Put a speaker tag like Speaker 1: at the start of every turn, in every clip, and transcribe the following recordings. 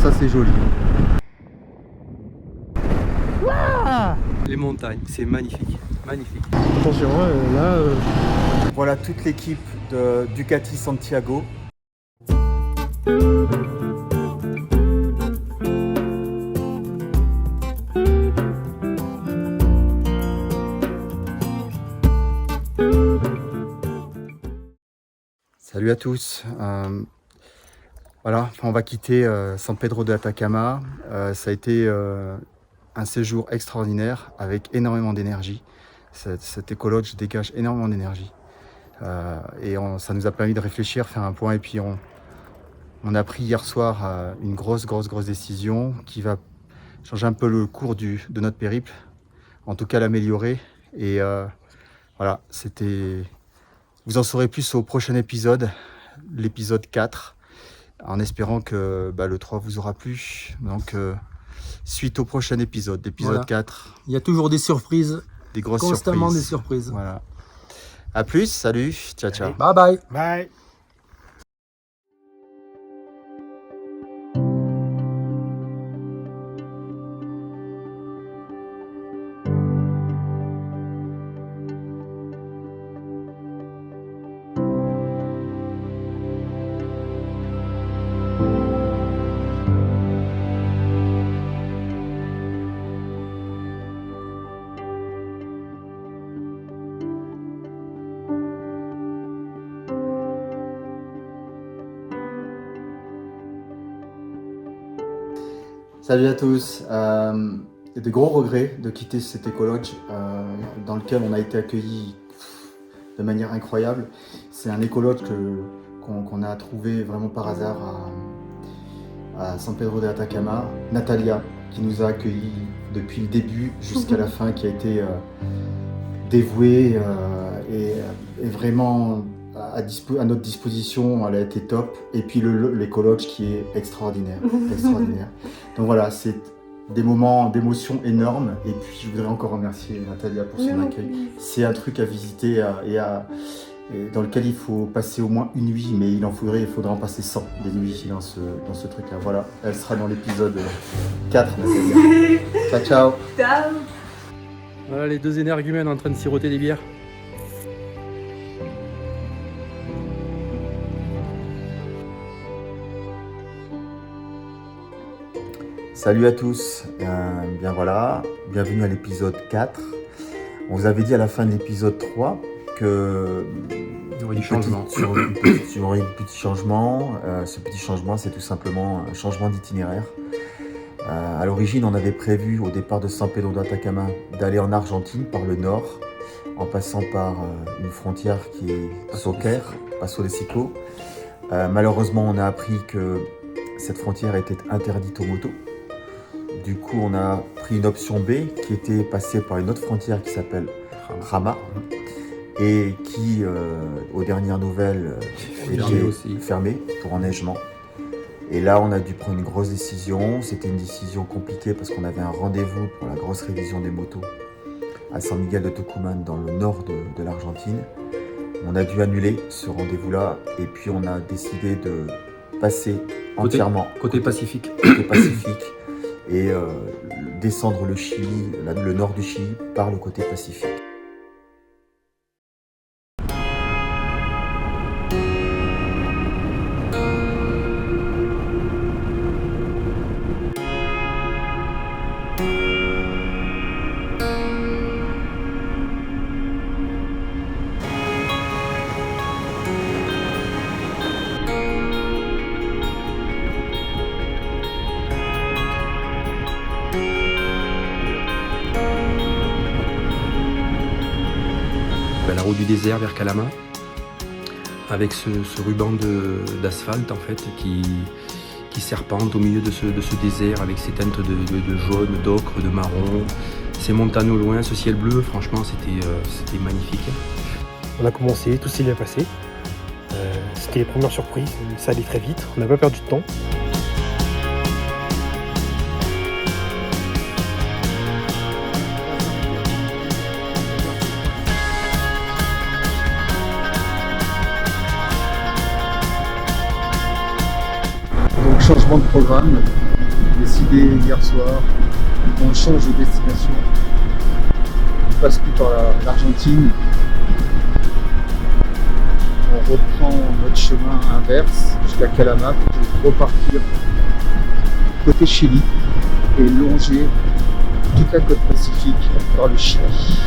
Speaker 1: ça c'est joli.
Speaker 2: Les montagnes, c'est magnifique, magnifique.
Speaker 3: Attention, là...
Speaker 1: Voilà toute l'équipe de Ducati Santiago. Salut à tous. Voilà, on va quitter San Pedro de Atacama. Ça a été un séjour extraordinaire avec énormément d'énergie. Cet écologe dégage énormément d'énergie. Et ça nous a permis de réfléchir, faire un point. Et puis on a pris hier soir une grosse décision qui va changer un peu le cours de notre périple. En tout cas l'améliorer. Et voilà, c'était... Vous en saurez plus au prochain épisode, l'épisode 4, en espérant que le 3 vous aura plu. Donc, suite au prochain épisode, l'épisode
Speaker 3: Voilà.
Speaker 1: 4.
Speaker 3: Il y a toujours des surprises,
Speaker 1: Des grosses
Speaker 3: constamment
Speaker 1: surprises.
Speaker 3: des surprises.
Speaker 1: Voilà. À plus, salut, ciao, ciao.
Speaker 3: Bye bye.
Speaker 2: Bye.
Speaker 1: Salut à tous. Il y a de gros regrets de quitter cet écologe dans lequel on a été accueillis de manière incroyable. C'est un écologe qu'on a trouvé vraiment par hasard à San Pedro de Atacama. Natalia, qui nous a accueillis depuis le début jusqu'à la fin, qui a été dévouée et vraiment à notre disposition. Elle a été top. Et puis l'écologe qui est extraordinaire. Extraordinaire. Donc voilà, c'est des moments d'émotion énormes. Et puis je voudrais encore remercier Natalia pour son accueil. C'est un truc à visiter et dans lequel il faut passer au moins une nuit, mais il faudra en passer 100 des nuits dans ce truc-là. Voilà, elle sera dans l'épisode 4, Natalia. Ciao, ciao.
Speaker 4: Ciao.
Speaker 2: Voilà les deux énergumènes en train de siroter des bières.
Speaker 1: Salut à tous, bien voilà, bienvenue à l'épisode 4. On vous avait dit à la fin de l'épisode 3 que
Speaker 2: Il y aurait du changement.
Speaker 1: il y aurait un petit changement. Ce petit changement, c'est tout simplement un changement d'itinéraire. À l'origine, on avait prévu au départ de San Pedro d'Atacama d'aller en Argentine par le nord, en passant par une frontière qui est Soquer, Paso de Sico. Malheureusement, on a appris que cette frontière était interdite aux motos. Du coup, on a pris une option B qui était passée par une autre frontière qui s'appelle Rama et qui, aux dernières nouvelles, était fermée pour enneigement. Et là, on a dû prendre une grosse décision. C'était une décision compliquée parce qu'on avait un rendez-vous pour la grosse révision des motos à San Miguel de Tucumán, dans le nord de l'Argentine. On a dû annuler ce rendez-vous-là et puis on a décidé de passer entièrement
Speaker 2: Côté Pacifique.
Speaker 1: côté Pacifique et descendre le Chili, le nord du Chili, par le côté Pacifique.
Speaker 2: La route du désert vers Calama, avec ce ruban d'asphalte en fait qui serpente au milieu de ce désert avec ses teintes de jaune, d'ocre, de marron, ces montagnes au loin, ce ciel bleu, franchement c'était magnifique.
Speaker 3: On a commencé, tout s'est bien passé. C'était les premières surprises, ça allait très vite, on n'a pas perdu de temps.
Speaker 1: Donc changement de programme,
Speaker 4: décidé hier soir qu'on change de destination. On passe plus par l'Argentine. On reprend notre chemin inverse jusqu'à Calama pour repartir côté Chili et longer toute la côte pacifique par le Chili.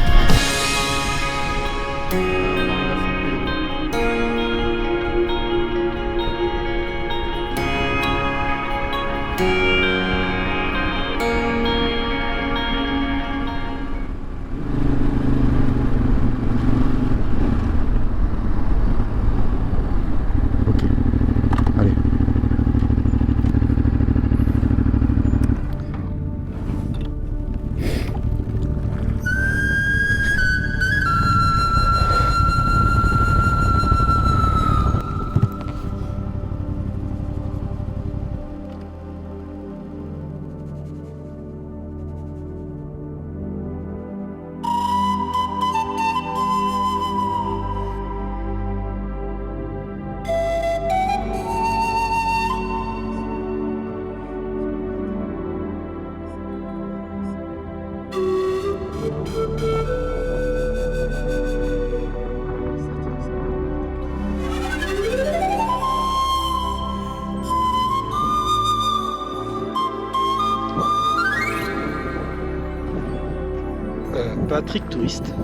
Speaker 3: Patrick Touriste.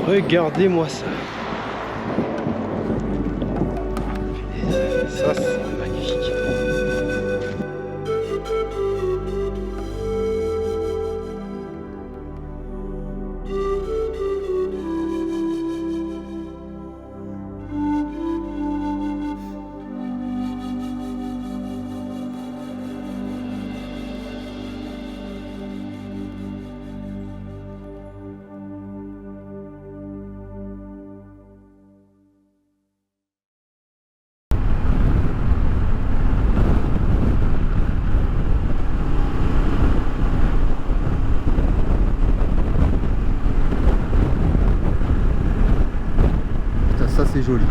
Speaker 3: Regardez-moi ça. Ça, c'est magnifique.
Speaker 4: Ça c'est joli.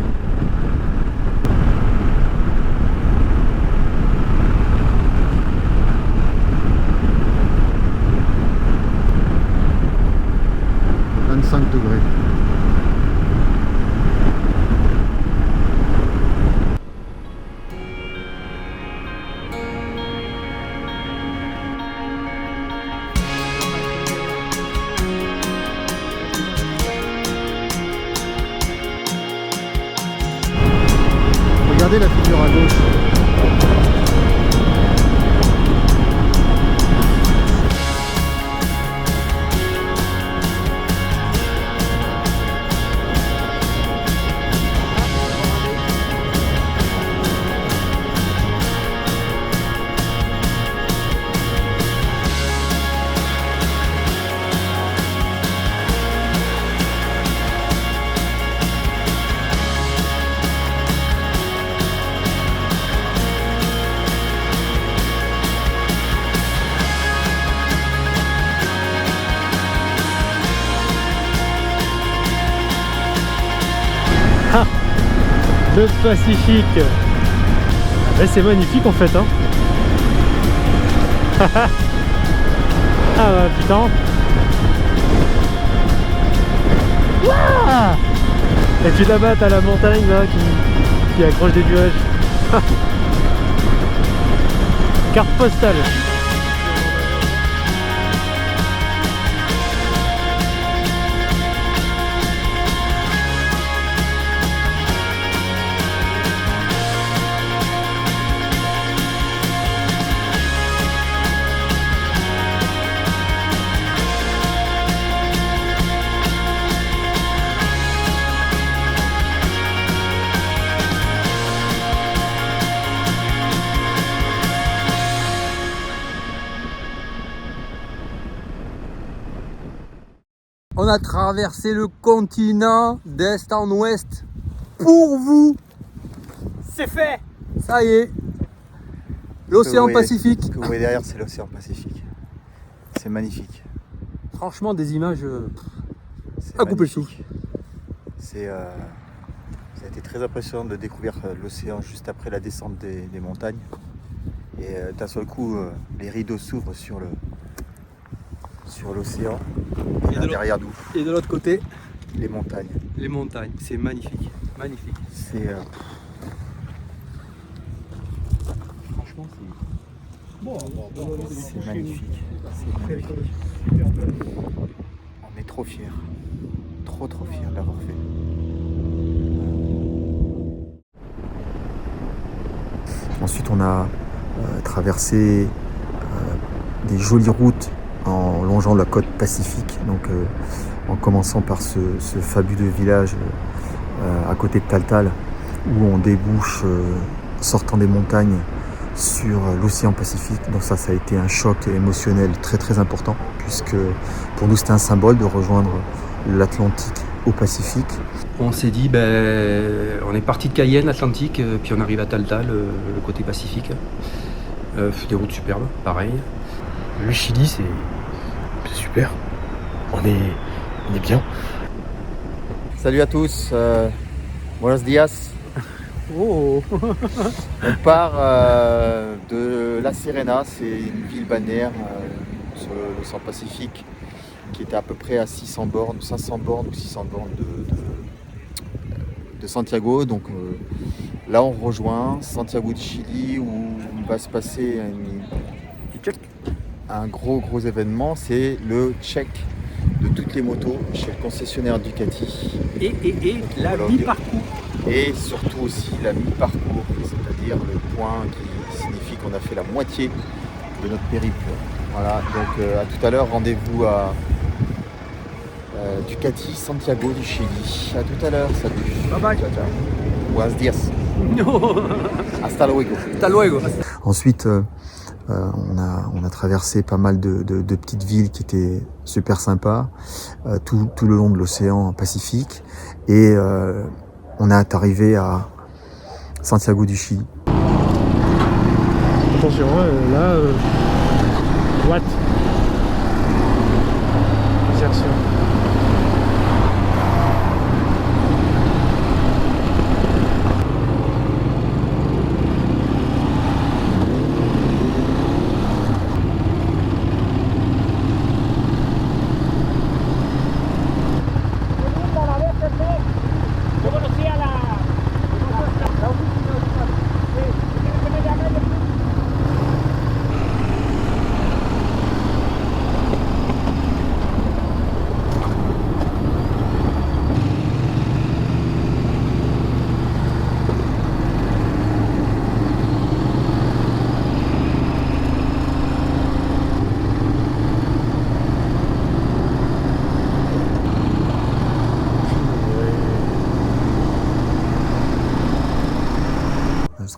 Speaker 4: « 25 degrés. » Regardez la figure à gauche.
Speaker 3: Le Pacifique. Ben, c'est magnifique en fait hein. Ah bah putain. Ouah. Et puis là-bas t'as la montagne là qui accroche des nuages. Carte postale.
Speaker 1: On a traversé le continent d'est en ouest pour vous.
Speaker 3: C'est fait.
Speaker 1: Ça y est. L'océan
Speaker 4: Ce
Speaker 1: Pacifique.
Speaker 4: que vous voyez derrière, c'est l'océan Pacifique. C'est magnifique.
Speaker 1: Franchement, des images
Speaker 4: C'est
Speaker 1: à couper le
Speaker 4: magnifique.
Speaker 1: souffle.
Speaker 4: Ça a été très impressionnant de découvrir l'océan juste après la descente des montagnes.
Speaker 1: Et d'un seul coup, les rideaux s'ouvrent sur l'océan. Et là, derrière nous,
Speaker 2: Et de l'autre côté,
Speaker 1: les montagnes.
Speaker 2: les montagnes. C'est magnifique. Magnifique.
Speaker 1: C'est
Speaker 2: Franchement,
Speaker 1: c'est magnifique. C'est magnifique. On est trop fiers. Trop fiers d'avoir fait. Ensuite, on a traversé des jolies routes en longeant la côte pacifique, donc en commençant par ce fabuleux village à côté de Taltal, où on débouche, sortant des montagnes, sur l'océan Pacifique. Donc ça a été un choc émotionnel très important, puisque pour nous c'était un symbole de rejoindre l'Atlantique au Pacifique.
Speaker 2: on s'est dit, on est parti de Cayenne, Atlantique, puis on arrive à Taltal, le côté Pacifique. Des routes superbes, pareil.
Speaker 3: Le Chili, c'est super. On est bien.
Speaker 1: Salut à tous, buenos dias.
Speaker 3: Oh.
Speaker 1: On part de La Serena, c'est une ville balnéaire sur l'océan Pacifique qui était à peu près à 500 bornes ou 600 bornes de Santiago. Donc là on rejoint Santiago de Chili où il va se passer un gros événement, c'est le check de toutes les motos chez le concessionnaire Ducati.
Speaker 2: Et la mi-parcours.
Speaker 1: Et surtout aussi la mi-parcours, c'est-à-dire le point qui signifie qu'on a fait la moitié de notre périple. Voilà, donc à tout à l'heure, rendez-vous à Ducati, Santiago du Chili. À tout à l'heure, salut.
Speaker 2: Bye bye.
Speaker 1: Ciao, ciao. Buenos dias. Hasta luego.
Speaker 2: Hasta luego.
Speaker 1: Ensuite, on a traversé pas mal de petites villes qui étaient super sympas, tout le long de l'océan Pacifique. Et on est arrivé à Santiago du Chili.
Speaker 3: Attention, là, droite. Attention.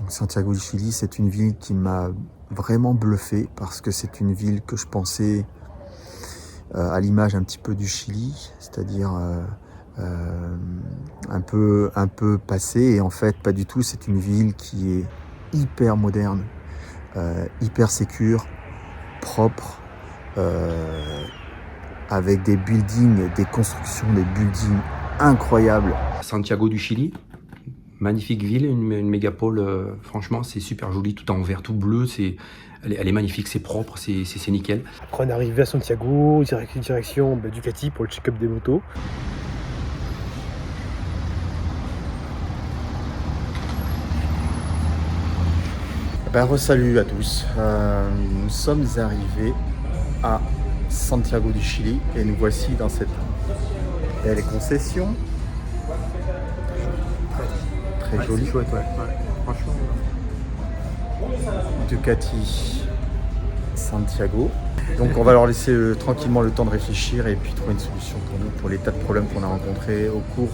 Speaker 1: Donc Santiago du Chili, c'est une ville qui m'a vraiment bluffé parce que c'est une ville que je pensais à l'image un petit peu du Chili, c'est-à-dire un peu passée, et en fait pas du tout. C'est une ville qui est hyper moderne, hyper sécure, propre, avec des buildings, des constructions, des buildings incroyables.
Speaker 2: Santiago du Chili, magnifique ville, une mégapole, franchement c'est super joli, tout en vert, tout bleu, elle est magnifique, c'est propre, c'est nickel.
Speaker 3: Après on est arrivé à Santiago, direction Ducati pour le check-up des motos.
Speaker 1: Salut à tous, nous sommes arrivés à Santiago du Chili et nous voici dans cette belle concession. Très jolie.
Speaker 2: C'est chouette, ouais. Franchement.
Speaker 1: Ducati Santiago. Donc on va leur laisser tranquillement le temps de réfléchir et puis trouver une solution pour nous, pour les tas de problèmes qu'on a rencontrés au cours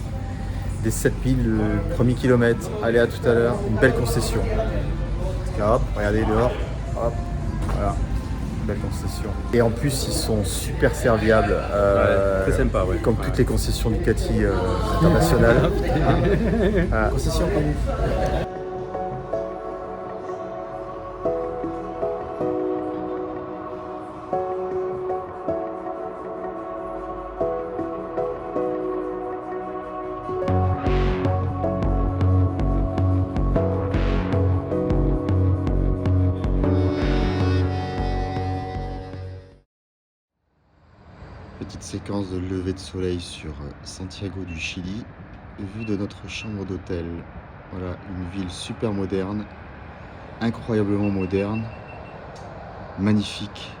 Speaker 1: des 7 milles, le premier kilomètre. Allez, à tout à l'heure, une belle concession. Hop, regardez dehors, hop, voilà, belle concession. Et en plus ils sont super serviables,
Speaker 2: Très sympa, ouais.
Speaker 1: comme toutes les concessions Ducati internationales. Concession pour vous.
Speaker 5: Petite séquence de lever de soleil sur Santiago du Chili, vue de notre chambre d'hôtel. Voilà, une ville super moderne, incroyablement moderne, magnifique,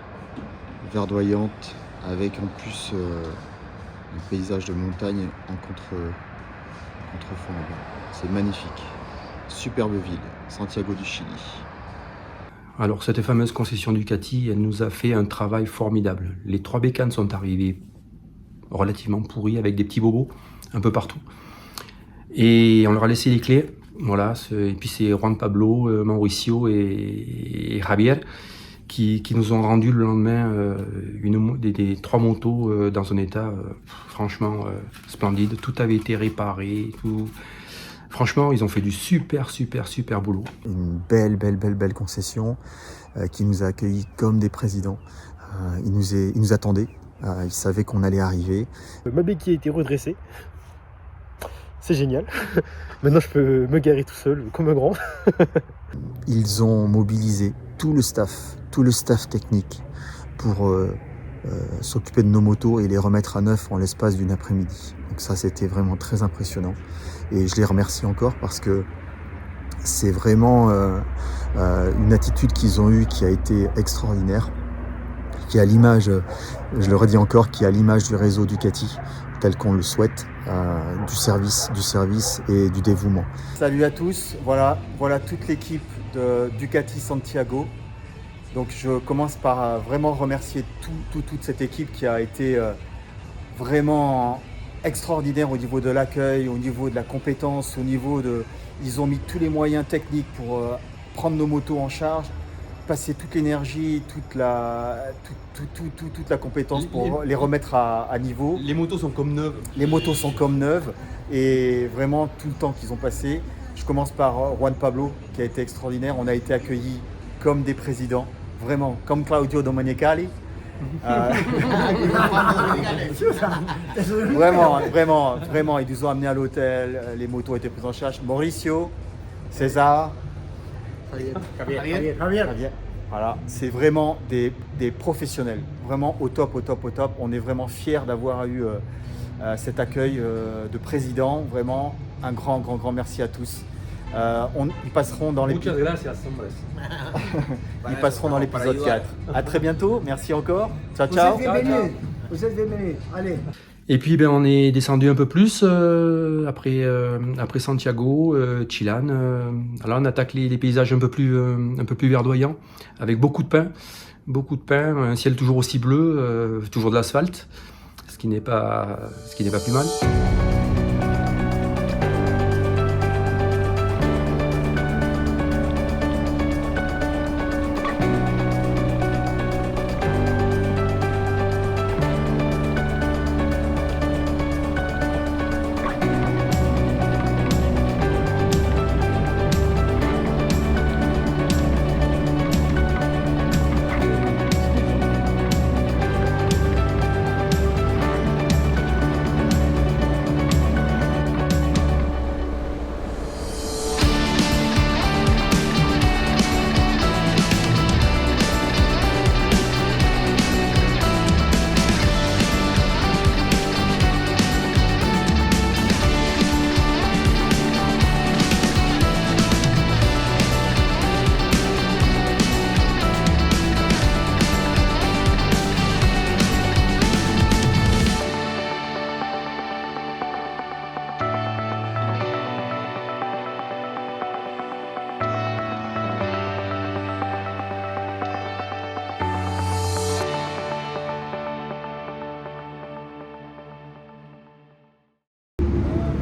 Speaker 5: verdoyante, avec en plus un paysage de montagne en contrefond. C'est magnifique. Superbe ville, Santiago du Chili.
Speaker 2: Alors cette fameuse concession Ducati, elle nous a fait un travail formidable. Les 3 bécanes sont arrivées relativement pourries avec des petits bobos un peu partout. Et on leur a laissé les clés. Voilà, et puis c'est Juan Pablo, Mauricio et Javier qui nous ont rendu le lendemain des 3 motos dans un état franchement splendide. Tout avait été réparé, tout. Franchement, ils ont fait du super boulot.
Speaker 1: Une belle concession qui nous a accueillis comme des présidents. Ils nous attendaient, ils savaient qu'on allait arriver.
Speaker 3: Ma béquille a été redressée. C'est génial. Maintenant, je peux me garer tout seul, comme un grand.
Speaker 1: Ils ont mobilisé tout le staff technique pour s'occuper de nos motos et les remettre à neuf en l'espace d'une après-midi. Donc ça, c'était vraiment très impressionnant. Et je les remercie encore parce que c'est vraiment une attitude qu'ils ont eue qui a été extraordinaire, qui est à l'image, je le redis encore, qui est à l'image du réseau Ducati, tel qu'on le souhaite, du service et du dévouement.
Speaker 6: Salut à tous, voilà toute l'équipe de Ducati Santiago. Donc je commence par vraiment remercier toute cette équipe qui a été vraiment extraordinaire au niveau de l'accueil, au niveau de la compétence, ils ont mis tous les moyens techniques pour prendre nos motos en charge, passer toute l'énergie, toute la compétence pour les remettre à niveau.
Speaker 2: Les motos sont comme neuves.
Speaker 6: Les motos sont comme neuves et vraiment tout le temps qu'ils ont passé. Je commence par Juan Pablo qui a été extraordinaire. On a été accueillis comme des présidents, vraiment comme Claudio Domenicali. Vraiment, ils nous ont amenés à l'hôtel, les motos ont été prises en charge. Mauricio, César, Javier. Voilà, c'est vraiment des professionnels, vraiment au top. On est vraiment fiers d'avoir eu cet accueil de président. Vraiment, un grand merci à tous. Ils passeront dans l'épisode. Ils passeront dans l'épisode 4. À très bientôt, merci encore. Ciao.
Speaker 7: Vous êtes bienvenus. Allez.
Speaker 2: Et puis on est descendu un peu plus après Santiago, Chillán. Alors on attaque les paysages un peu plus verdoyants, avec beaucoup de pins, un ciel toujours aussi bleu, toujours de l'asphalte, ce qui n'est pas plus mal.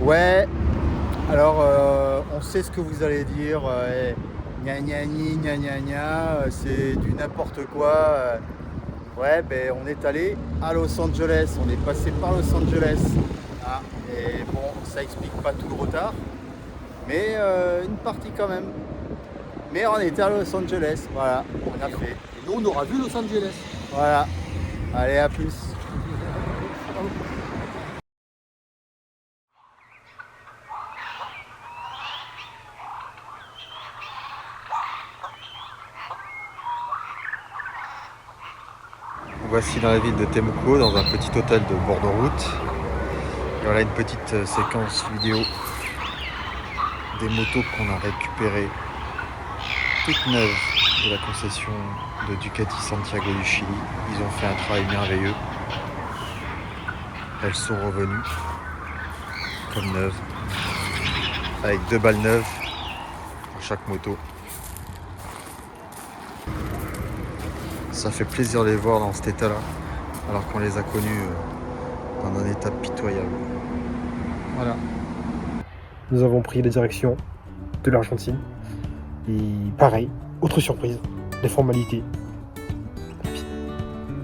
Speaker 6: Ouais, alors on sait ce que vous allez dire, gna gna gni, gna gna gna, c'est du n'importe quoi. Ouais, ben on est allé à Los Angeles, on est passé par Los Angeles. Ah, et bon, ça explique pas tout le retard, mais une partie quand même. Mais on était à Los Angeles, voilà, on a fait.
Speaker 7: Et nous, on aura vu Los Angeles.
Speaker 6: Voilà, allez, à plus.
Speaker 5: voici dans la ville de Temuco, dans un petit hôtel de bord de route. Et voilà une petite séquence vidéo des motos qu'on a récupérées toutes neuves de la concession de Ducati Santiago du Chili. Ils ont fait un travail merveilleux. Elles sont revenues comme neuves, avec 2 balles neuves pour chaque moto. Ça fait plaisir de les voir dans cet état-là, alors qu'on les a connus dans un état pitoyable. Voilà.
Speaker 3: Nous avons pris la direction de l'Argentine. Et pareil, autre surprise, les formalités. Rapide.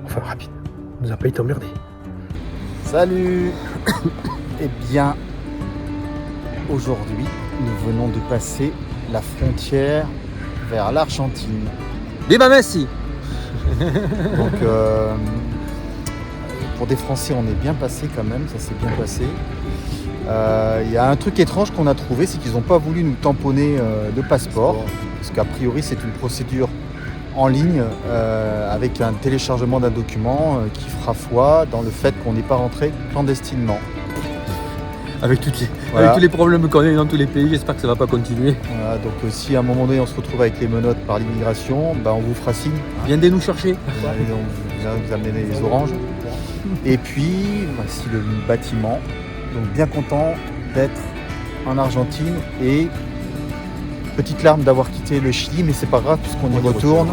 Speaker 3: Enfin rapide. On nous a pas été emmerdés.
Speaker 6: Salut. Eh bien, aujourd'hui, nous venons de passer la frontière vers l'Argentine.
Speaker 7: Viva Messi!
Speaker 6: Donc, pour des Français, on est bien passé quand même, ça s'est bien passé. Il y a un truc étrange qu'on a trouvé, c'est qu'ils n'ont pas voulu nous tamponner le passeport, parce qu'a priori c'est une procédure en ligne avec un téléchargement d'un document qui fera foi dans le fait qu'on n'est pas rentré clandestinement.
Speaker 7: Avec tous les problèmes qu'on a dans tous les pays, j'espère que ça va pas continuer.
Speaker 6: Voilà, donc si à un moment donné on se retrouve avec les menottes par l'immigration, on vous fera signe.
Speaker 7: Viendez nous chercher.
Speaker 6: On vient vous amener les oranges. Et puis voici le bâtiment. Donc bien content d'être en Argentine et petite larme d'avoir quitté le Chili, mais c'est pas grave puisqu'on y retourne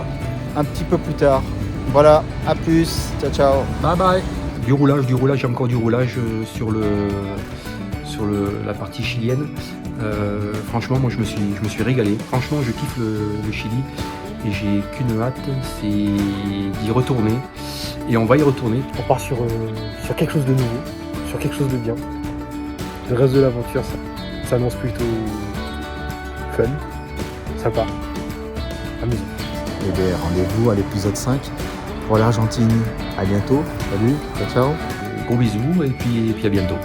Speaker 6: un petit peu plus tard. Voilà, à plus, ciao ciao.
Speaker 7: Bye bye.
Speaker 2: Du roulage, encore du roulage sur la partie chilienne. Franchement, moi je me suis régalé. Franchement, je kiffe le Chili et j'ai qu'une hâte, c'est d'y retourner. Et on va y retourner.
Speaker 3: On part sur quelque chose de nouveau, sur quelque chose de bien. Le reste de l'aventure, ça s'annonce plutôt fun, sympa, amusant.
Speaker 6: Et bien rendez-vous à l'épisode 5 pour l'Argentine. À bientôt, salut, ciao ciao.
Speaker 2: Gros bisous et puis à bientôt.